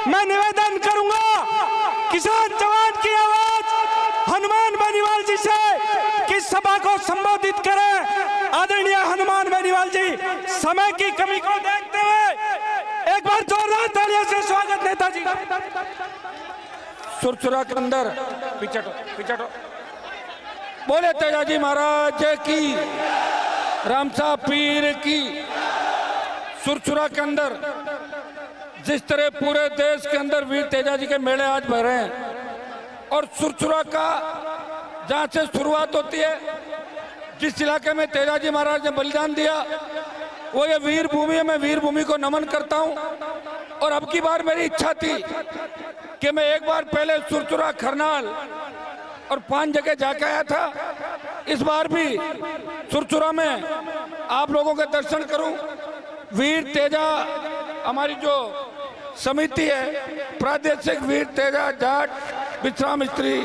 मैं निवेदन करूंगा किसान जवान की आवाज हनुमान बेनीवाल जी से कि सभा को संबोधित करें। आदरणीय हनुमान बेनीवाल जी, समय की कमी को देखते हुए एक बार जोरदार तालियों से स्वागत नेताजी। सुरसुरा के अंदर पिछटो बोले तेजाजी महाराज की, रामसा पीर की। सुरसुरा के अंदर जिस तरह पूरे देश के अंदर वीर तेजाजी के मेले आज भर रहे हैं और सुरसुरा का जहां से शुरुआत होती है, जिस इलाके में तेजाजी महाराज ने बलिदान दिया, वो ये वीर भूमि है। मैं वीर भूमि को नमन करता हूं। और अब की बार मेरी इच्छा थी कि मैं एक बार पहले सुरसुरा, खरनाल और 5 जगह जाके आया था। इस बार भी सुरसुरा में आप लोगों के दर्शन करूं। वीर तेजा हमारी जो समिति है, प्रादेशिक वीर तेजा जाट विश्राम स्त्री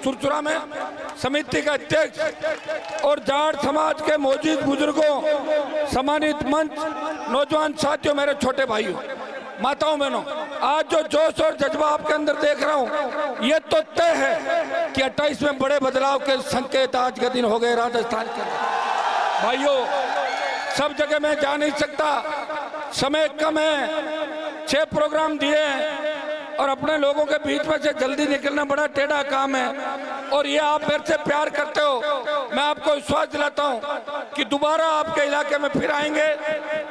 सुरसुरा में समिति का अध्यक्ष और जाट समाज के मौजूद बुजुर्गों, सम्मानित मंच, नौजवान साथियों, मेरे छोटे भाइयों, माताओं, बहनों, आज जो जोश और जज्बा आपके अंदर देख रहा हूं, ये तो तय है कि 28 में बड़े बदलाव के संकेत आज के दिन हो गए राजस्थान के अंदर। भाइयों, सब जगह मैं जा नहीं सकता, समय कम है, 6 प्रोग्राम दिए और अपने लोगों के बीच में से जल्दी निकलना बड़ा टेढ़ा काम है। और ये आप मेरे से प्यार करते हो, मैं आपको विश्वास दिलाता हूं कि दोबारा आपके इलाके में फिर आएंगे।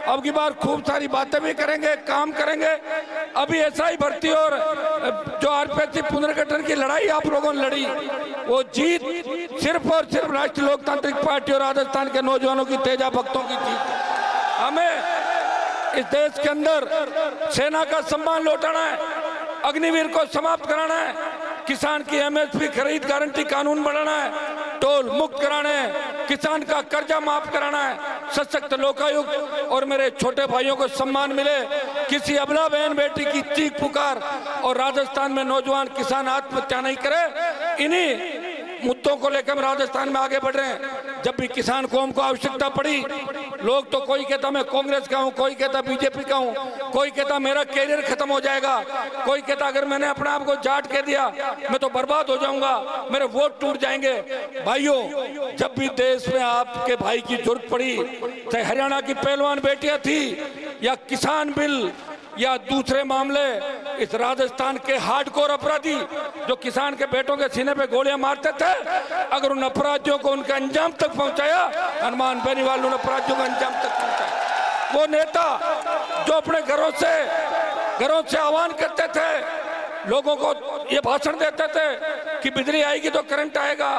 अब की बार खूब सारी बातें भी करेंगे, काम करेंगे। अभी एसआई भर्ती और जो आरपीएससी पुनर्गठन की लड़ाई आप लोगों ने लड़ी, वो जीत सिर्फ और सिर्फ राष्ट्रीय लोकतांत्रिक पार्टी और राजस्थान के नौजवानों की, तेजा भक्तों की जीत। हमें इस देश के अंदर सेना का सम्मान लौटाना है, अग्निवीर को समाप्त कराना है, किसान की एमएसपी खरीद गारंटी कानून बनाना है, टोल मुक्त कराना है, किसान का कर्जा माफ कराना है, सशक्त लोकायुक्त और मेरे छोटे भाइयों को सम्मान मिले, किसी अबला बहन बेटी की चीख पुकार और राजस्थान में नौजवान किसान आत्महत्या नहीं करे। इन्हीं मुद्दों को लेकर हम राजस्थान में आगे बढ़ रहे हैं। जब भी किसान कौम को आवश्यकता पड़ी, लोग तो कोई कहता मैं कांग्रेस का हूं, कोई कहता बीजेपी का हूं, कोई कहता मेरा कैरियर खत्म हो जाएगा, कोई कहता अगर मैंने अपने आप को जाट कह दिया मैं तो बर्बाद हो जाऊंगा, मेरे वोट टूट जाएंगे। भाइयों, जब भी देश में आपके भाई की जरूरत पड़ी, चाहे हरियाणा की पहलवान बेटियां थी या किसान बिल या दूसरे मामले, इस राजस्थान के हार्डकोर अपराधी जो किसान के बेटों के सीने पे गोलियां मारते थे, अगर उन अपराधियों को उनके अंजाम तक पहुंचाया, हनुमान बेनीवाल उन अपराधियों को अंजाम तक पहुंचाया। वो नेता जो अपने घरों से आह्वान करते थे, लोगों को ये भाषण देते थे कि बिजली आएगी तो करंट आएगा,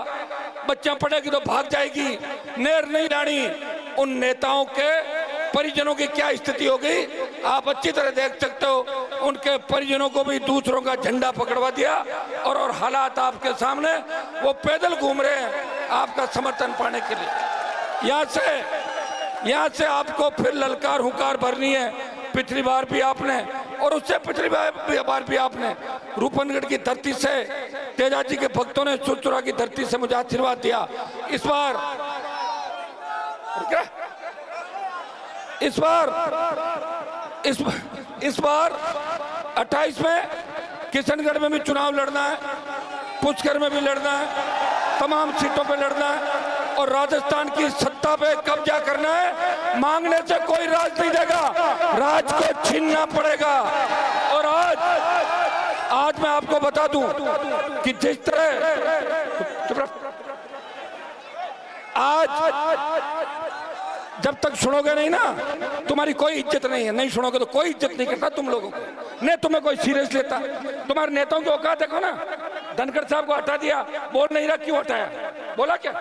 बच्चियां पढ़ेगी तो भाग जाएगी, नेर नहीं लानी, उन नेताओं के परिजनों की क्या स्थिति होगी आप अच्छी तरह देख सकते हो। उनके परिजनों को भी दूसरों का झंडा पकड़वा दिया और हालात आपके सामने, वो पैदल घूम रहे हैं आपका समर्थन पाने के लिए। यहाँ से आपको फिर ललकार हुंकार भरनी है। पिछली बार भी आपने और उससे पिछली बार भी आपने रूपनगढ़ की धरती से, तेजाजी के भक्तों ने सुरसुरा की धरती से मुझे आशीर्वाद दिया। इस बार 28 में किशनगढ़ में भी चुनाव लड़ना है, पुष्कर में भी लड़ना है, तमाम सीटों पे लड़ना है और राजस्थान की सत्ता पे कब्जा करना है। मांगने से कोई राज नहीं देगा, राज को छीनना पड़ेगा। और आज मैं आपको बता दूं कि जिस तरह आज जब तक सुनोगे नहीं ना, तुम्हारी कोई इज्जत नहीं है। नहीं सुनोगे तो कोई इज्जत नहीं करता तुम लोगों को, नहीं तुम्हें कोई सीरियस लेता। तुम्हारे नेताओं की औकात देखो ना, धनखड़ साहब को हटा दिया, बोल नहीं रहा क्यों हटाया, बोला क्या?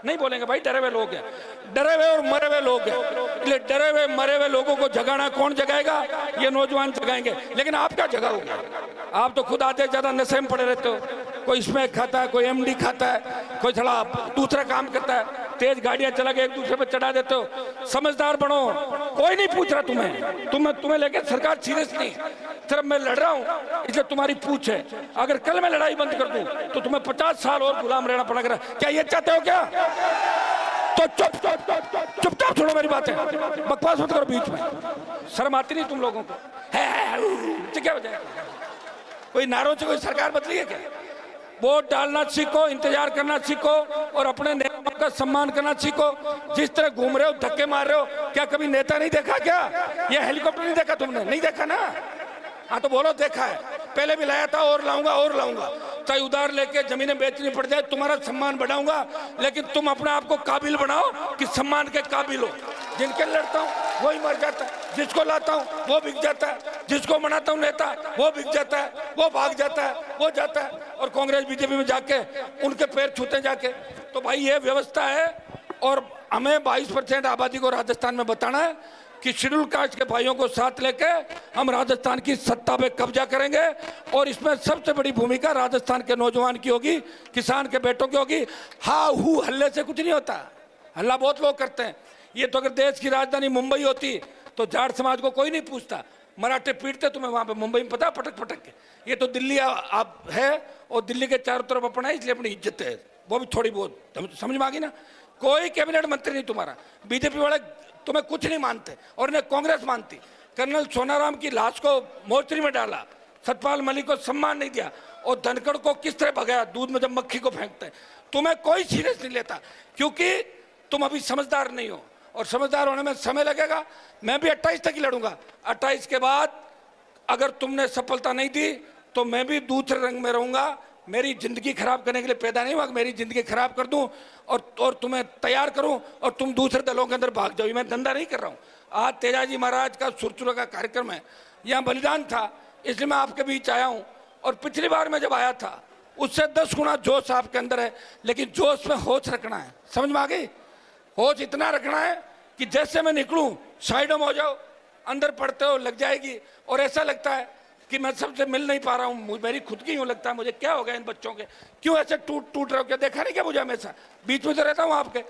नहीं बोलेंगे भाई, डरे हुए लोग हैं, डरे हुए और मरे हुए लोग हैं। इसलिए डरे हुए मरे हुए लोगों को जगाना कौन जगाएगा? ये नौजवान जगाएंगे। लेकिन आप क्या जगाओगे? आप तो खुद आधे ज्यादा नशे में पड़े रहते हो। कोई स्मैक खाता है, कोई एमडी खाता है, कोई थोड़ा दूसरा काम करता है, तेज गाड़ियां चला के एक दूसरे पर चढ़ा देते हो। समझदार बनो, कोई नहीं पूछ रहा तुम्हें लेके सरकार सीरियस नहीं। सिर्फ मैं लड़ रहा हूं इसलिए तुम्हारी पूछ है। अगर कल मैं लड़ाई बंद कर दूं तो तुम्हें 50 साल और गुलाम रहना पड़ेगा। क्या ये चाहते हो क्या? तो चुपचाप सुनो मेरी बातें, बकवास मत करो बीच में। शर्म आती नहीं तुम लोगों को? है क्या वजह? कोई नारों से कोई सरकार बदली है क्या? वोट डालना सीखो, इंतजार करना सीखो और अपने नेताओं का सम्मान करना सीखो। जिस तरह घूम रहे हो, धक्के मार रहे हो, क्या कभी नेता नहीं देखा क्या? ये हेलीकॉप्टर नहीं देखा तुमने? नहीं देखा ना? हाँ तो बोलो देखा है। पहले भी लाया था और लाऊंगा, चाहे उधार लेके जमीनें बेचनी पड़ जाए, तुम्हारा सम्मान बढ़ाऊंगा। लेकिन तुम अपने आप को काबिल बनाओ कि सम्मान के काबिल हो। जिनके लड़ता हूँ वही मर जाता है, जिसको लाता हूँ वो बिक जाता है, जिसको मनाता हूँ नेता वो बिक जाता है, वो भाग जाता है, वो जाता है और कांग्रेस बीजेपी में जाके उनके पैर छूते जाके। तो भाई ये व्यवस्था है और हमें 22% आबादी को राजस्थान में बताना है कि शेड्यूल कास्ट के भाइयों को साथ लेके हम राजस्थान की सत्ता पे कब्जा करेंगे। और इसमें सबसे बड़ी भूमिका राजस्थान के नौजवान की होगी, किसान के बेटों की होगी। हा हु हल्ले से कुछ नहीं होता, हल्ला बहुत लोग करते हैं। ये तो अगर देश की राजधानी मुंबई होती तो जाट समाज को कोई नहीं पूछता, मराठे पीटते तुम्हें वहां पे मुंबई में, पता पटक पटक के। ये तो दिल्ली आप है और दिल्ली के चारों तरफ अपना है, इसलिए अपनी इज्जत है, वो भी थोड़ी बहुत समझ में आ गई ना। कोई कैबिनेट मंत्री नहीं तुम्हारा, बीजेपी वाले तुम्हें कुछ नहीं मानते और इन्हें कांग्रेस मानती। कर्नल सोनाराम की लाश को मोर्चरी में डाला, सतपाल मलिक को सम्मान नहीं दिया और धनखड़ को किस तरह भगाया, दूध में जब मक्खी को फेंकते हैं। तुम्हें कोई सीरियस नहीं लेता क्योंकि तुम अभी समझदार नहीं हो और समझदार होने में समय लगेगा। मैं भी 28 तक ही लड़ूंगा। 28 के बाद अगर तुमने सफलता नहीं दी तो मैं भी दूसरे रंग में रहूंगा। मेरी जिंदगी खराब करने के लिए पैदा नहीं हुआ, मेरी जिंदगी खराब कर दूं और तुम्हें तैयार करूं और तुम दूसरे दलों के अंदर भाग जाओ। मैं धंधा नहीं कर रहा हूं। आज तेजाजी महाराज का सुरचुरा का कार्यक्रम है, यहाँ बलिदान था, इसलिए मैं आपके बीच आया हूं। और पिछली बार मैं जब आया था उससे 10 गुना जोश आपके अंदर है, लेकिन जोश में होश रखना है। समझ में आ गई? होश इतना रखना है कि जैसे मैं निकलूं साइडों में हो जाओ, अंदर पढ़ते हो लग जाएगी और ऐसा लगता है कि मैं सबसे मिल नहीं पा रहा हूँ, मेरी खुद की यूँ लगता है मुझे क्या हो गया इन बच्चों के, क्यों ऐसे टूट रहे हो? क्या देखा नहीं क्या मुझे? हमेशा बीच में तो रहता हूँ आपके।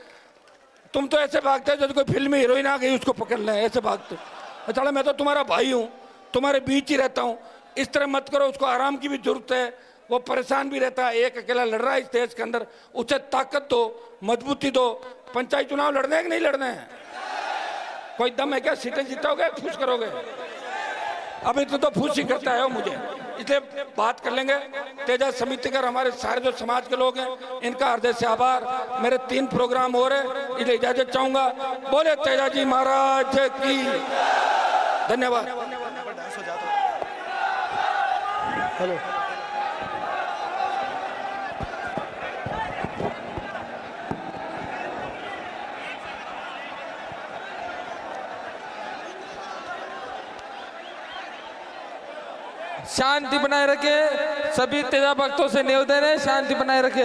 तुम तो ऐसे भागते हो जैसे कोई फिल्म में हीरोइन आ गई उसको पकड़ लें, ऐसे भागते हो। चलो मैं तो तुम्हारा भाई हूँ, तुम्हारे बीच ही रहता हूँ, इस तरह मत करो। उसको आराम की भी जरूरत है, वो परेशान भी रहता है, एक अकेला लड़ रहा है इस देश के अंदर। उसे ताकत दो, मजबूती दो। पंचायत चुनाव लड़ने हैं कि नहीं लड़ने हैं? कोई दम है क्या? सीटें जीतोगे, फूस करोगे? अभी तो फूस ही करता है मुझे, इसलिए बात कर लेंगे। तेजा समितिकर हमारे सारे जो समाज के लोग हैं इनका हृदय से आभार। मेरे 3 प्रोग्राम हो रहे, इसलिए इजाजत चाहूंगा। बोले तेजाजी महाराज की धन्यवाद। हेलो शांति बनाए रखे। सभी तेजा भक्तों से निवेदन है, शांति बनाए रखे।